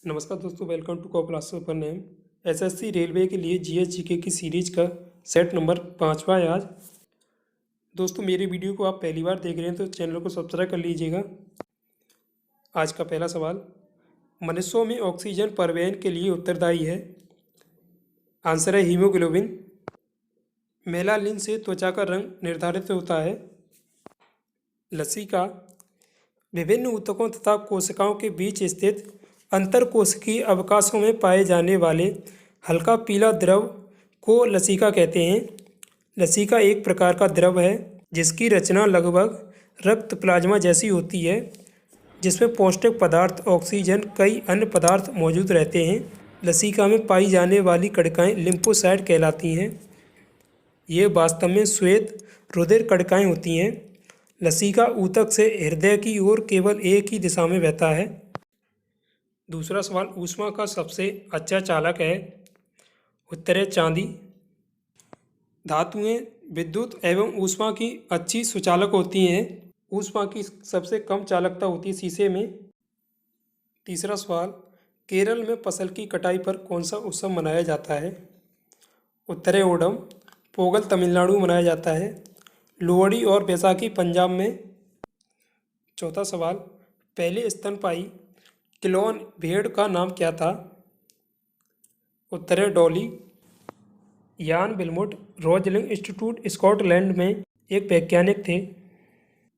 नमस्कार दोस्तों, welcome to कॉपलास सुपर नेम। एसएससी रेलवे के लिए जीएस जीके की सीरीज का सेट नंबर 5वां है आज। दोस्तों, मेरी वीडियो को आप पहली बार देख रहे हैं तो चैनल को सब्सक्राइब कर लीजिएगा। आज का पहला सवाल, मनुष्यों में ऑक्सीजन परिवहन के लिए उत्तरदायी है। आंसर है हीमोग्लोबिन। मेलानिन से त्वचा का रंग निर्धारित होता है। लसिका विभिन्न ऊतकों तथा कोशिकाओं के बीच स्थित अंतरकोशिकीय अवकाशों में पाए जाने वाले हल्का पीला द्रव को लसिका कहते हैं। लसिका एक प्रकार का द्रव है जिसकी रचना लगभग रक्त प्लाज्मा जैसी होती है, जिसमें पौष्टिक पदार्थ, ऑक्सीजन, कई अन्य पदार्थ मौजूद रहते हैं। लसिका में पाई जाने वाली कणिकाएं लिम्फोसाइट कहलाती हैं। ये वास्तव में श्वेत रुधिर कणिकाएं होती हैं। लसिका ऊतक से हृदय की ओर केवल एक ही दिशा में बहता है। दूसरा सवाल, ऊष्मा का सबसे अच्छा चालक है। उत्तर है चांदी। धातुएं विद्युत एवं ऊष्मा की अच्छी सुचालक होती हैं। ऊष्मा की सबसे कम चालकता होती है शीशे में। तीसरा सवाल, केरल में फसल की कटाई पर कौन सा उत्सव मनाया जाता है। उत्तर है ओणम। पोंगल तमिलनाडु में मनाया जाता है। लोहड़ी और बैसाखी पंजाब में। चौथा सवाल, पहले स्तनपायी क्लोन भेड़ का नाम क्या था। उत्तर है डॉली। यान बिलमुट रोजलिंग इंस्टीट्यूट स्कॉटलैंड में एक वैज्ञानिक थे।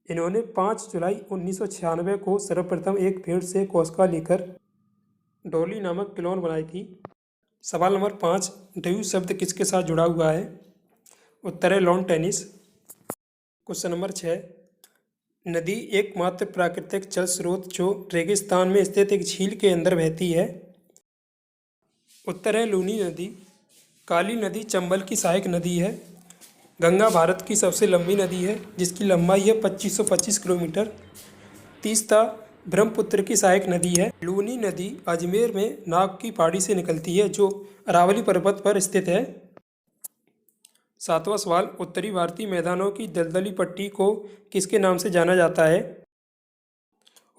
इन्होंने 5 जुलाई 1996 को सर्वप्रथम एक भेड़ से कोशिका लेकर डॉली नामक क्लोन बनाई थी। सवाल नंबर 5, ड्यू शब्द किसके साथ जुड़ा हुआ है। उत्तर है लॉन टेनिस। क्वेश्चन नंबर 6, नदी एकमात्र प्राकृतिक जल स्रोत जो रेगिस्तान में स्थित एक झील के अंदर बहती है। उत्तर है लूनी नदी। काली नदी चंबल की सहायक नदी है। गंगा भारत की सबसे लंबी नदी है जिसकी लंबाई है 2525 किलोमीटर। तीस्ता ब्रह्मपुत्र की सहायक नदी है। लूनी नदी अजमेर में नाग की पहाड़ी से निकलती है जो अरावली पर्वत पर स्थित है। 7वां सवाल, उत्तरी भारतीय मैदानों की दलदली पट्टी को किसके नाम से जाना जाता है।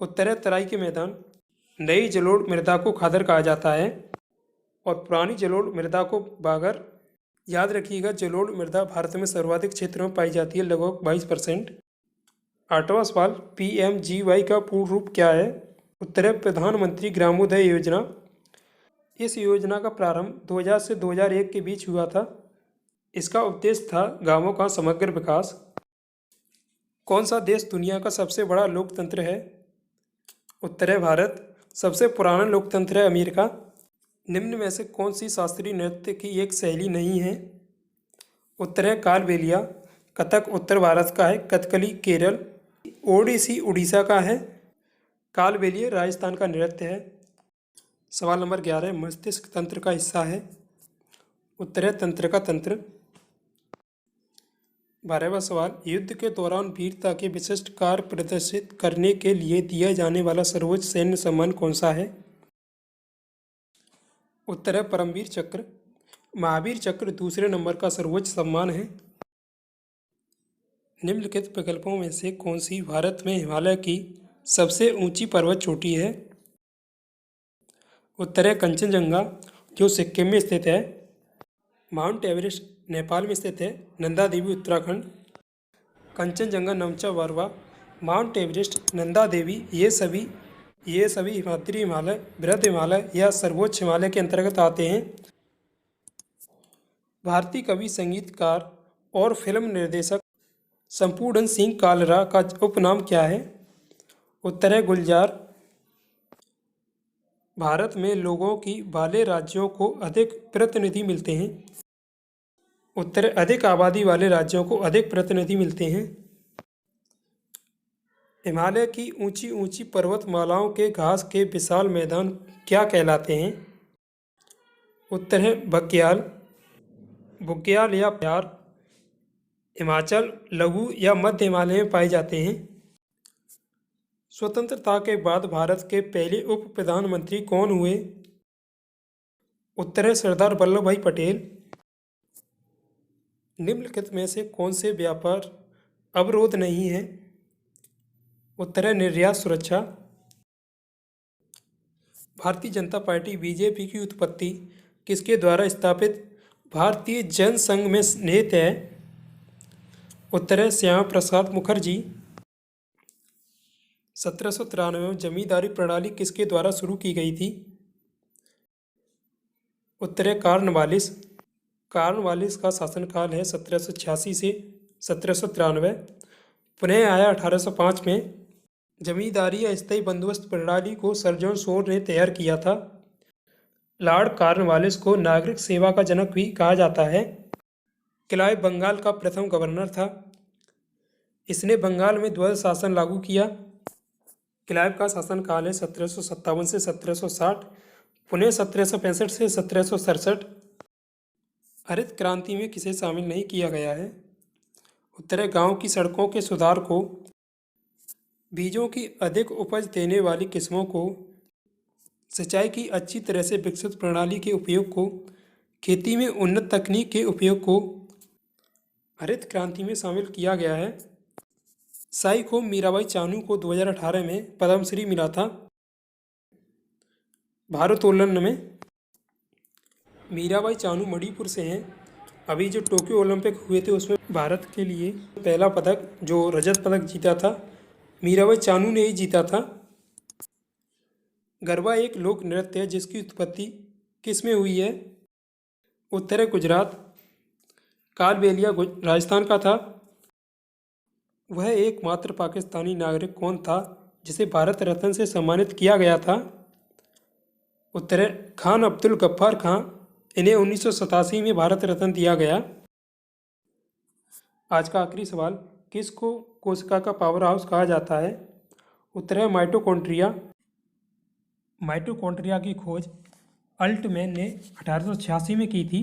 उत्तर है तराई के मैदान। नई जलोढ़ मृदा को खादर कहा जाता है और पुरानी जलोढ़ मृदा को बागर। याद रखिएगा, जलोढ़ मृदा भारत में सर्वाधिक क्षेत्रों में पाई जाती है, लगभग 22%। 8वां सवाल, PMGY का पूर्ण रूप क्या है। उत्तर है प्रधानमंत्री ग्रामोदय योजना। इस योजना का प्रारंभ 2000 से 2001 के बीच हुआ था। इसका उद्देश्य था गांवों का समग्र विकास। कौन सा देश दुनिया का सबसे बड़ा लोकतंत्र है। उत्तर है भारत। सबसे पुराना लोकतंत्र है अमेरिका। निम्न में से कौन सी शास्त्रीय नृत्य की एक शैली नहीं है। उत्तर है कालबेलिया। कथक उत्तर भारत का है, कथकली केरल, ओडिसी उड़ीसा का है, कालबेलिया राजस्थान का नृत्य है। सवाल नंबर 11, मस्तिष्क तंत्र का हिस्सा है। उत्तर है तंत्र का तंत्र। 12वां सवाल, युद्ध के दौरान वीरता के विशिष्ट कार्य प्रदर्शित करने के लिए दिया जाने वाला सर्वोच्च सैन्य सम्मान कौन सा है। उत्तर है परमवीर चक्र। महावीर चक्र दूसरे नंबर का सर्वोच्च सम्मान है। निम्नलिखित विकल्पों में से कौन सी भारत में हिमालय की सबसे ऊंची पर्वत चोटी है। उत्तर है कंचनजंगा जो सिक्किम में स्थित है। माउंट एवरेस्ट नेपाल में स्थित है। नंदा देवी उत्तराखंड। कंचनजंगा, नमचा बारवा, माउंट एवरेस्ट, नंदा देवी ये सभी हिमाद्री हिमालय, बृहद हिमालय या सर्वोच्च हिमालय के अंतर्गत आते हैं। भारतीय कवि, संगीतकार और फिल्म निर्देशक संपूर्ण सिंह कालरा का उपनाम क्या है। उत्तर है गुलजार। भारत में लोगों की वाले राज्यों को अधिक प्रतिनिधि मिलते हैं। उत्तर अधिक आबादी वाले राज्यों को अधिक प्रतिनिधि मिलते हैं। हिमालय की ऊंची ऊंची पर्वतमालाओं के घास के विशाल मैदान क्या कहलाते हैं। उत्तर है बग्याल। बुग्याल या प्यार हिमाचल, लघु या मध्य हिमालय में पाए जाते हैं। स्वतंत्रता के बाद भारत के पहले उप प्रधानमंत्री कौन हुए। उत्तर है सरदार वल्लभ भाई पटेल। निम्नलिखित में से कौन से व्यापार अवरोध नहीं है। उत्तर है निर्यात सुरक्षा। भारतीय जनता पार्टी बीजेपी की उत्पत्ति किसके द्वारा स्थापित भारतीय जन संघ में निहित है? उत्तर है श्यामा प्रसाद मुखर्जी। 1793 में जमींदारी प्रणाली किसके द्वारा शुरू की गई थी? उत्तर है कॉर्नवालिस। कॉर्नवालिस का शासनकाल है 1786 से 1793। पुनः आया 1805 में। जमींदारी या स्थायी बंदोबस्त प्रणाली को सर जॉन शोर ने तैयार किया था। लॉर्ड कॉर्नवालिस को नागरिक सेवा का जनक भी कहा जाता है। क्लाइव बंगाल का प्रथम गवर्नर था। इसने बंगाल में द्वैध शासन लागू किया। क्लाइव का शासनकाल है 1757 से 1760, पुनः 1765 से 1767। हरित क्रांति में किसे शामिल नहीं किया गया है? उत्तर है गांव की सड़कों के सुधार को, बीजों की अधिक उपज देने वाली किस्मों को, सिंचाई की अच्छी तरह से विकसित प्रणाली के उपयोग को, खेती में उन्नत तकनीक के उपयोग को हरित क्रांति में शामिल किया गया है। साईखोम मीराबाई चानू को 2018 में पद्मश्री मिला था। भारोत्तोलन में मीराबाई चानू मणिपुर से हैं। अभी जो टोक्यो ओलंपिक हुए थे उसमें भारत के लिए पहला पदक जो रजत पदक जीता था मीराबाई चानू ने ही जीता था। गरबा एक लोक नृत्य है जिसकी उत्पत्ति किस में हुई है? उत्तर है गुजरात। कालबेलिया राजस्थान का था। वह एकमात्र पाकिस्तानी नागरिक कौन था जिसे भारत रत्न से सम्मानित किया गया था? उत्तर है खान अब्दुल गफ्फार खां। इन्हें 1987 में भारत रत्न दिया गया। आज का आखिरी सवाल, किसको कोशिका का पावर हाउस कहा जाता है? उत्तर है माइटोकॉन्ड्रिया। माइटोकॉन्ड्रिया की खोज अल्टमैन ने 1886 में की थी।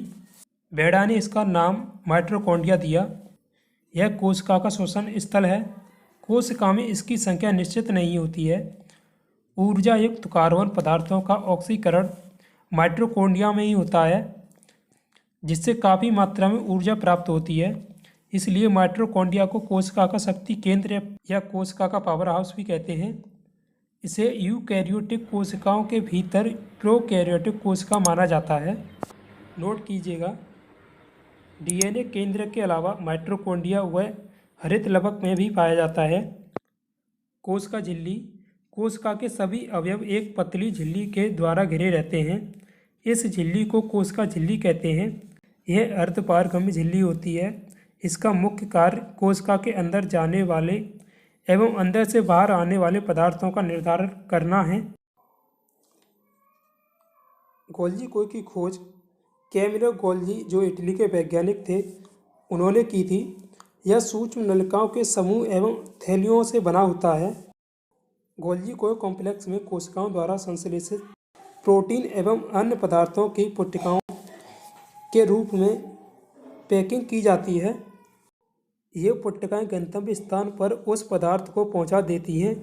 बेड़ा ने इसका नाम माइटोकॉन्ड्रिया दिया। यह कोशिका का श्वसन स्थल है। कोशिका में इसकी संख्या निश्चित नहीं होती है। ऊर्जा युक्त कार्बन पदार्थों का ऑक्सीकरण माइटोकॉन्ड्रिया में ही होता है, जिससे काफ़ी मात्रा में ऊर्जा प्राप्त होती है। इसलिए माइटोकॉन्ड्रिया को कोशिका का शक्ति केंद्र या कोशिका का पावर हाउस भी कहते हैं। इसे यूकैरियोटिक कोशिकाओं के भीतर प्रोकैरियोटिक कोशिका माना जाता है। नोट कीजिएगा, डीएनए केंद्र के अलावा माइटोकॉन्ड्रिया व हरित लवक में भी पाया जाता है। कोशिका झिल्ली, कोशिका के सभी अवयव एक पतली झिल्ली के द्वारा घिरे रहते हैं। इस झिल्ली को कोशिका झिल्ली कहते हैं। यह अर्धपारगम्य झिल्ली होती है। इसका मुख्य कार्य कोशिका के अंदर जाने वाले एवं अंदर से बाहर आने वाले पदार्थों का निर्धारण करना है। गोल्जी कोई की खोज कैमिलो गोल्जी जो इटली के वैज्ञानिक थे उन्होंने की थी। यह सूक्ष्म नलिकाओं के समूह एवं थैलियों से बना होता है। गोल्जी कोई कॉम्प्लेक्स में कोशिकाओं द्वारा संश्लेषित प्रोटीन एवं अन्य पदार्थों की पुट्टिकाओं के रूप में पैकिंग की जाती है। ये पुट्टिकाएं गंतव्य स्थान पर उस पदार्थ को पहुंचा देती हैं।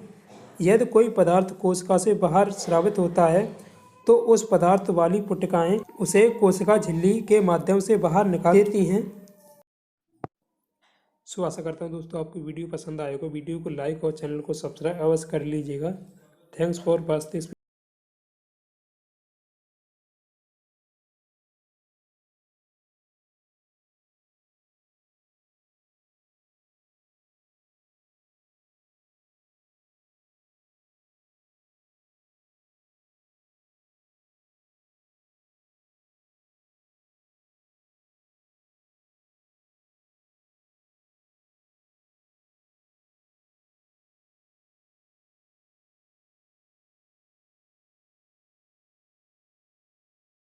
यदि कोई पदार्थ कोशिका से बाहर स्रावित होता है तो उस पदार्थ वाली पुट्टिकाएं उसे कोशिका झिल्ली के माध्यम से बाहर निकाल देती हैं। सो आशा करता हूँ दोस्तों आपको वीडियो पसंद आएगा। वीडियो को लाइक और चैनल को सब्सक्राइब अवश्य कर लीजिएगा। Thanks for watching this.